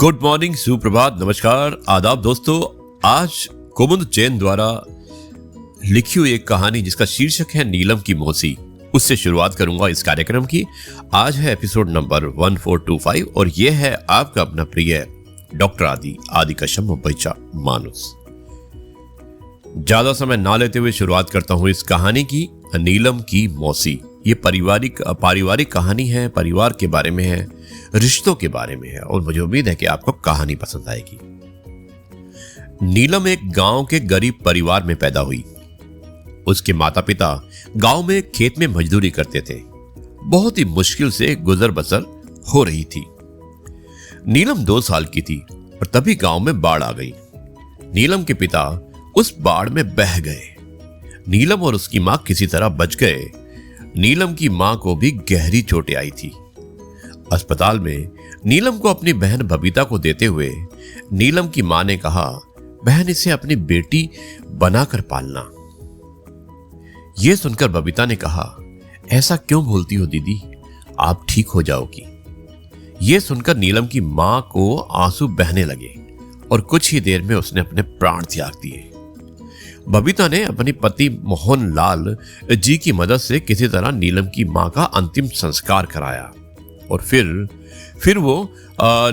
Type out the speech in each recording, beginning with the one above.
Good morning, सुप्रभात, नमस्कार, आदाब दोस्तों। आज कुमुद जैन द्वारा लिखी हुई एक कहानी जिसका शीर्षक है नीलम की मौसी, उससे शुरुआत करूंगा इस कार्यक्रम की। आज है एपिसोड नंबर 1425 और यह है आपका अपना प्रिय डॉक्टर आदि कश्यप मुंबईचा मानुस। ज्यादा समय ना लेते हुए शुरुआत करता हूं इस कहानी की। नीलम की मौसी ये पारिवारिक कहानी है, परिवार के बारे में है, रिश्तों के बारे में है और मुझे उम्मीद है कि आपको कहानी पसंद आएगी। नीलम एक गांव के गरीब परिवार में पैदा हुई। उसके माता पिता गांव में खेत में मजदूरी करते थे। बहुत ही मुश्किल से गुजर बसर हो रही थी। नीलम 2 साल की थी और तभी गांव में बाढ़ आ गई। नीलम के पिता उस बाढ़ में बह गए। नीलम और उसकी मां किसी तरह बच गए। नीलम की मां को भी गहरी चोटें आई थी। अस्पताल में नीलम को अपनी बहन बबीता को देते हुए नीलम की मां ने कहा, बहन इसे अपनी बेटी बनाकर पालना। यह सुनकर बबीता ने कहा, ऐसा क्यों बोलती हो दीदी, आप ठीक हो जाओगी। यह सुनकर नीलम की मां को आंसू बहने लगे और कुछ ही देर में उसने अपने प्राण त्याग दिए। बबीता ने अपने पति मोहन लाल जी की मदद से किसी तरह नीलम की मां का अंतिम संस्कार कराया और फिर वो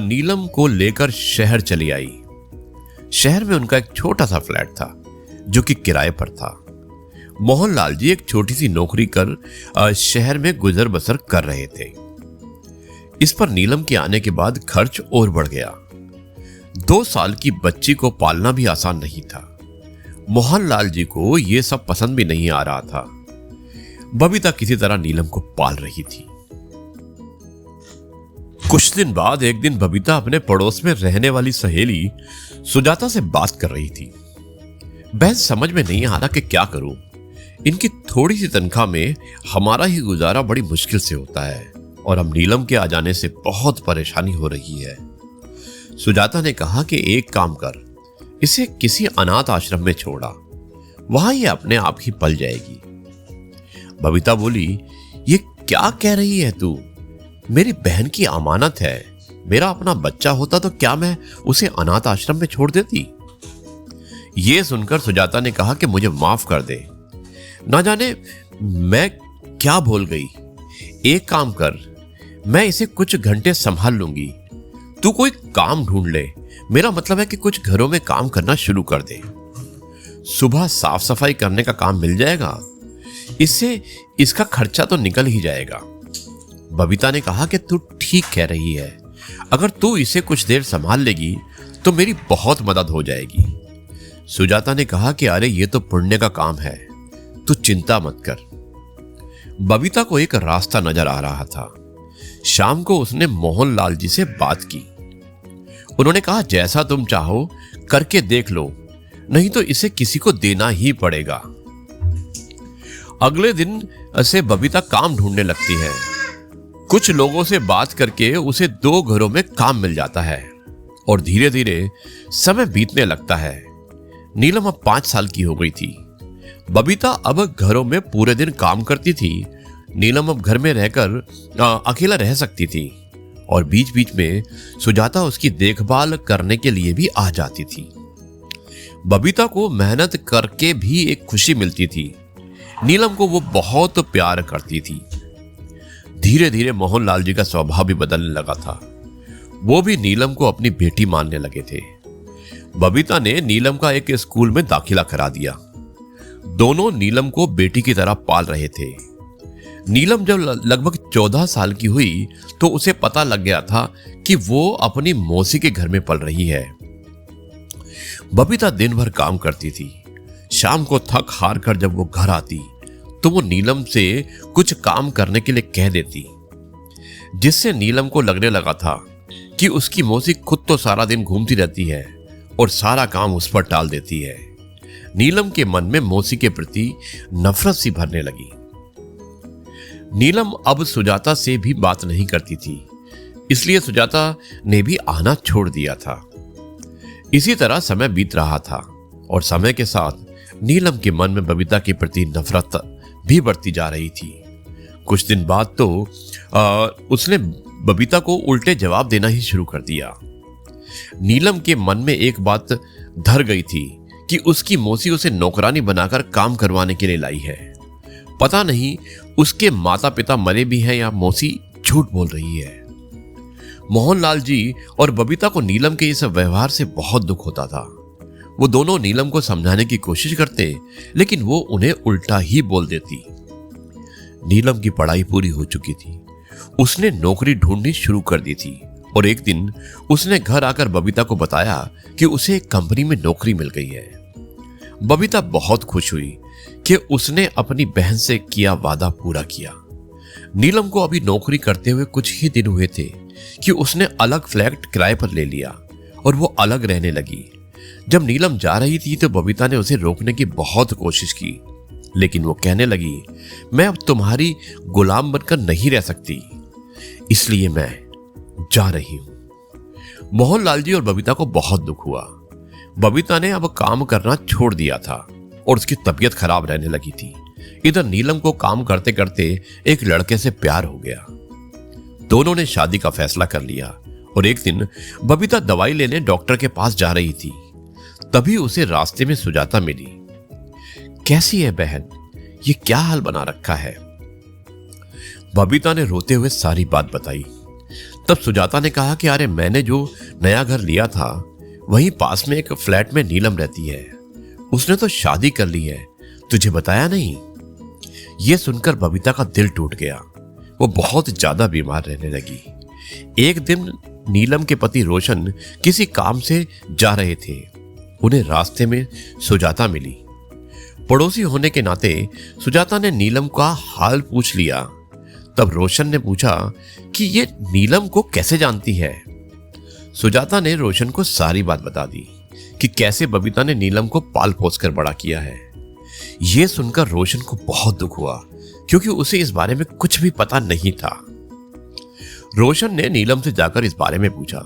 नीलम को लेकर शहर चली आई। शहर में उनका एक छोटा सा फ्लैट था जो कि किराए पर था। मोहनलाल जी एक छोटी सी नौकरी कर शहर में गुजर बसर कर रहे थे। इस पर नीलम के आने के बाद खर्च और बढ़ गया। 2 साल की बच्ची को पालना भी आसान नहीं था। मोहनलाल जी को यह सब पसंद भी नहीं आ रहा था। बबीता किसी तरह नीलम को पाल रही थी। कुछ दिन बाद एक दिन बबीता अपने पड़ोस में रहने वाली सहेली सुजाता से बात कर रही थी। बहन समझ में नहीं आ रहा कि क्या करूं। इनकी थोड़ी सी तनख्वाह में हमारा ही गुजारा बड़ी मुश्किल से होता है और अब नीलम के आ जाने से बहुत परेशानी हो रही है। सुजाता ने कहा कि एक काम कर, इसे किसी अनाथ आश्रम में छोड़ा, वहां ये अपने आप ही पल जाएगी। बबीता बोली, ये क्या कह रही है तू, मेरी बहन की अमानत है। मेरा अपना बच्चा होता तो क्या मैं उसे अनाथ आश्रम में छोड़ देती। यह सुनकर सुजाता ने कहा कि मुझे माफ कर दे, ना जाने मैं क्या भूल गई। एक काम कर, मैं इसे कुछ घंटे संभाल लूंगी, तू कोई काम ढूंढ ले। मेरा मतलब है कि कुछ घरों में काम करना शुरू कर दे। सुबह साफ सफाई करने का काम मिल जाएगा, इससे इसका खर्चा तो निकल ही जाएगा। बबीता ने कहा कि तू ठीक कह रही है, अगर तू इसे कुछ देर संभाल लेगी तो मेरी बहुत मदद हो जाएगी। सुजाता ने कहा कि अरे ये तो पुण्य का काम है, तू चिंता मत कर। बबीता को एक रास्ता नजर आ रहा था। शाम को उसने मोहनलाल जी से बात की। उन्होंने कहा, जैसा तुम चाहो करके देख लो, नहीं तो इसे किसी को देना ही पड़ेगा। अगले दिन से बबीता काम ढूंढने लगती है। कुछ लोगों से बात करके उसे 2 घरों में काम मिल जाता है और धीरे धीरे समय बीतने लगता है। नीलम अब 5 साल की हो गई थी। बबीता अब घरों में पूरे दिन काम करती थी। नीलम अब घर में रहकर अकेला रह सकती थी और बीच बीच में सुजाता उसकी देखभाल करने के लिए भी आ जाती थी। बबीता को मेहनत करके भी एक खुशी मिलती थी। नीलम को वो बहुत प्यार करती थी। धीरे धीरे मोहनलाल जी का स्वभाव भी बदलने लगा था। वो भी नीलम को अपनी बेटी मानने लगे थे। बबीता ने नीलम का एक स्कूल में दाखिला करा दिया। दोनों नीलम को बेटी की तरह पाल रहे थे। नीलम जब लगभग 14 साल की हुई तो उसे पता लग गया था कि वो अपनी मौसी के घर में पल रही है। बबीता दिन भर काम करती थी। शाम को थक हार कर जब वो घर आती तो वो नीलम से कुछ काम करने के लिए कह देती, जिससे नीलम को लगने लगा था कि उसकी मौसी खुद तो सारा दिन घूमती रहती है और सारा काम उस पर टाल देती है। नीलम के मन में मौसी के प्रति नफरत सी भरने लगी। नीलम अब सुजाता से भी बात नहीं करती थी, इसलिए सुजाता ने भी आना छोड़ दिया था। इसी तरह समय बीत रहा था और समय के साथ नीलम के मन में बबीता के प्रति नफरत भी बढ़ती जा रही थी। कुछ दिन बाद तो उसने बबीता को उल्टे जवाब देना ही शुरू कर दिया। नीलम के मन में एक बात धर गई थी कि उसकी मौसी उसे नौकरानी बनाकर काम करवाने के लिए लाई है। पता नहीं उसके माता पिता मरे भी हैं या मौसी झूठ बोल रही है। मोहनलाल जी और बबीता को नीलम के इस व्यवहार से बहुत दुख होता था। वो दोनों नीलम को समझाने की कोशिश करते, लेकिन वो उन्हें उल्टा ही बोल देती। नीलम की पढ़ाई पूरी हो चुकी थी। उसने नौकरी ढूंढनी शुरू कर दी थी और एक दिन उसने घर आकर बबीता को बताया कि उसे एक कंपनी में नौकरी मिल गई है। बबीता बहुत खुश हुई कि उसने अपनी बहन से किया वादा पूरा किया। नीलम को अभी नौकरी करते हुए कुछ ही दिन हुए थे कि उसने अलग फ्लैट किराए पर ले लिया और वो अलग रहने लगी। जब नीलम जा रही थी तो बबीता ने उसे रोकने की बहुत कोशिश की, लेकिन वो कहने लगी, मैं अब तुम्हारी गुलाम बनकर नहीं रह सकती, इसलिए मैं जा रही हूं। मोहनलाल जी और बबीता को बहुत दुख हुआ। बबीता ने अब काम करना छोड़ दिया था और उसकी तबीयत खराब रहने लगी थी। इधर नीलम को काम करते करते एक लड़के से प्यार हो गया। दोनों ने शादी का फैसला कर लिया और एक दिन बबीता दवाई लेने डॉक्टर के पास जा रही थी। तभी उसे रास्ते में सुजाता मिली। कैसी है बहन, ये क्या हाल बना रखा है? बबीता ने रोते हुए सारी बात बताई। तब सुजाता ने कहा कि अरे मैंने जो नया घर लिया था वहीं पास में एक फ्लैट में नीलम रहती है, उसने तो शादी कर ली है, तुझे बताया नहीं? यह सुनकर बबीता का दिल टूट गया। वो बहुत ज्यादा बीमार रहने लगी। एक दिन नीलम के पति रोशन किसी काम से जा रहे थे। उन्हें रास्ते में सुजाता मिली। पड़ोसी होने के नाते सुजाता ने नीलम का हाल पूछ लिया। तब रोशन ने पूछा कि ये नीलम को कैसे जानती है। सुजाता ने रोशन को सारी बात बता दी कि कैसे बबीता ने नीलम को पाल पोस कर बड़ा किया है। यह सुनकर रोशन को बहुत दुख हुआ, क्योंकि उसे इस बारे में कुछ भी पता नहीं था। रोशन ने नीलम से जाकर इस बारे में पूछा,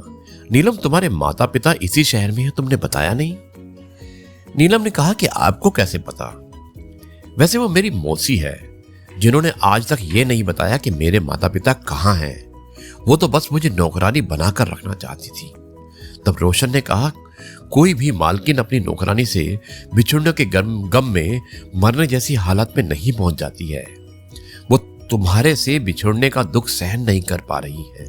नीलम तुम्हारे माता पिता इसी शहर में है, तुमने बताया नहीं? नीलम ने कहा कि आपको कैसे पता? वैसे वो मेरी मौसी है, जिन्होंने आज तक ये नहीं बताया कि मेरे माता पिता कहाँ हैं। वो तो बस मुझे नौकरानी बनाकर रखना चाहती थी। तब रोशन ने कहा, कोई भी मालकिन अपनी नौकरानी से बिछुड़ने के गम में मरने जैसी हालत में नहीं पहुंच जाती है। वो तुम्हारे से बिछुड़ने का दुख सहन नहीं कर पा रही है।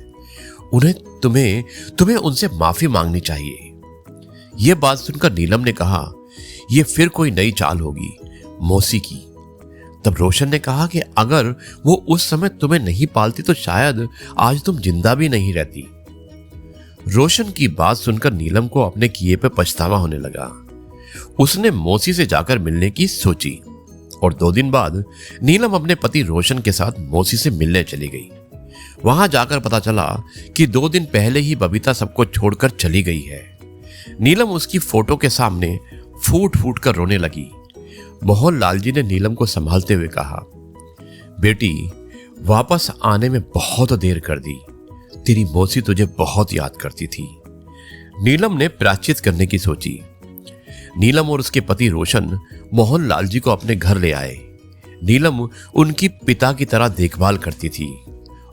उन्हें तुम्हें उनसे माफी मांगनी चाहिए। यह बात सुनकर नीलम ने कहा, यह फिर कोई नई चाल होगी मौसी की। तब रोशन ने कहा कि अगर वो उस समय तुम्हें नहीं पालती तो शायद आज तुम जिंदा भी नहीं रहती। रोशन की बात सुनकर नीलम को अपने किए पे पछतावा होने लगा। उसने मौसी से जाकर मिलने की सोची और 2 दिन बाद नीलम अपने पति रोशन के साथ मौसी से मिलने चली गई। वहां जाकर पता चला कि 2 दिन पहले ही बबीता सबको छोड़कर चली गई है। नीलम उसकी फोटो के सामने फूट फूट कर रोने लगी। मोहनलाल जी ने नीलम को संभालते हुए कहा, बेटी वापस आने में बहुत देर कर दी, तेरी मौसी तुझे बहुत याद करती थी। नीलम ने प्रायश्चित करने की सोची। नीलम और उसके पति रोशन मोहनलाल जी को अपने घर ले आए। नीलम उनकी पिता की तरह देखभाल करती थी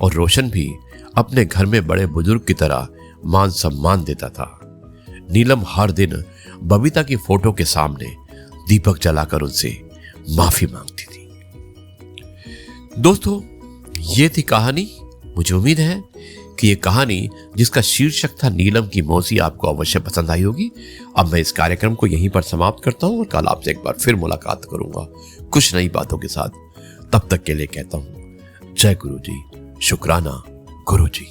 और रोशन भी अपने घर में बड़े बुजुर्ग की तरह मान सम्मान देता था। नीलम हर दिन बबीता की फोटो के सामने दीपक जलाकर उनसे माफी मांगती थी। दोस्तों, ये थी कहानी। मुझे उम्मीद है कि ये कहानी जिसका शीर्षक था नीलम की मौसी आपको अवश्य पसंद आई होगी। अब मैं इस कार्यक्रम को यहीं पर समाप्त करता हूं और कल आपसे एक बार फिर मुलाकात करूंगा कुछ नई बातों के साथ। तब तक के लिए कहता हूं जय गुरु जी, शुक्राना गुरु जी।